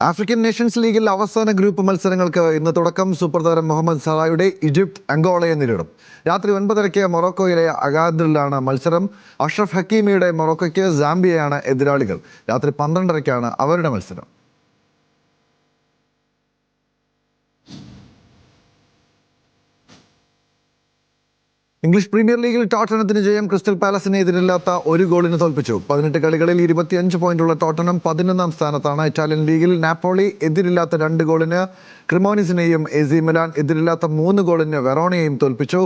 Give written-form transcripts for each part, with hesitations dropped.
African Nations ലീഗിൽ അവസാന group മത്സരങ്ങൾക്ക് ഇന്ന് തുടക്കം. സൂപ്പർ താരം മുഹമ്മദ് സലായുടെ ഈജിപ്ത് അംഗോളയെ നേരിടും. രാത്രി 9:30 മൊറോക്കോയിലെ അഗാദിറിലാണ് മത്സരം. അഷ്റഫ് ഹക്കീമിയുടെ മൊറോക്കോയ്ക്ക് സാംബിയയാണ് എതിരാളികൾ. രാത്രി 12:30 അവരുടെ മത്സരം. ഇംഗ്ലീഷ് പ്രീമിയർ ലീഗിൽ ടോട്ടനത്തിന് ജയം. ക്രിസ്റ്റൽ പാലസിനെ എതിരില്ലാത്ത ഒരു ഗോളിന് തോൽപ്പിച്ചു. 18 കളികളിൽ 25 പോയിന്റുള്ള ടോട്ടനം 11ാം സ്ഥാനത്താണ്. ഇറ്റാലിയൻ ലീഗിൽ നാപ്പോളി എതിരില്ലാത്ത 2 ഗോളിന് ക്രിമോനിസിനെയും AC മിലാൻ എതിരില്ലാത്ത 3 ഗോളിന് വെറോണയെയും തോൽപ്പിച്ചു.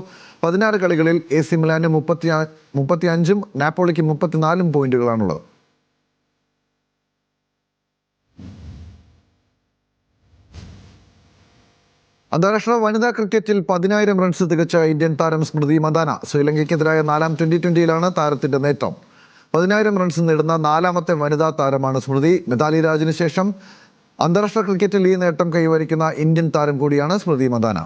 16 കളികളിൽ AC മിലാന് 35 നാപ്പോളിക്ക് 34 പോയിന്റുകളാണുള്ളത്. അന്താരാഷ്ട്ര വനിതാ ക്രിക്കറ്റിൽ 10,000 റൺസ് തികച്ച ഇന്ത്യൻ താരം സ്മൃതി മന്ദാന. ശ്രീലങ്കയ്ക്കെതിരായ 4ാം T20യിലാണ് താരത്തിന്റെ നേട്ടം. 10,000 റൺസ് നേടുന്ന 4ാമത്തെ വനിതാ താരമാണ് സ്മൃതി. മിതാലി രാജിന് ശേഷം അന്താരാഷ്ട്ര ക്രിക്കറ്റിൽ ഈ നേട്ടം കൈവരിക്കുന്ന ഇന്ത്യൻ താരം കൂടിയാണ് സ്മൃതി മന്ദാന.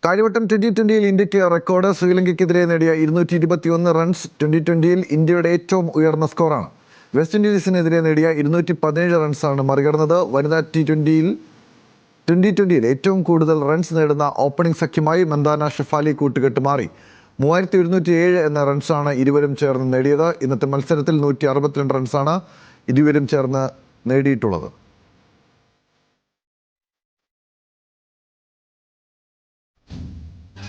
കാര്യവട്ടം T20യിൽ ഇന്ത്യക്ക് റെക്കോർഡ്. ശ്രീലങ്കയ്ക്കെതിരെ നേടിയ 221 റൺസ് T20യിൽ ഇന്ത്യയുടെ ഏറ്റവും ഉയർന്ന സ്കോറാണ്. വെസ്റ്റ് ഇൻഡീസിനെതിരെ നേടിയ 217 റൺസാണ് മറികടന്നത്. വനിതാ T20യിൽ ഏറ്റവും കൂടുതൽ റൺസ് നേടുന്ന ഓപ്പണിംഗ് സഖ്യമായി മന്ദാന ഷെഫാലി കൂട്ടുകെട്ട് മാറി. 3107 എന്ന റൺസാണ് ഇരുവരും ചേർന്ന് നേടിയത്. ഇന്നത്തെ മത്സരത്തിൽ 162 റൺസാണ് ഇരുവരും ചേർന്ന് നേടിയിട്ടുള്ളത്.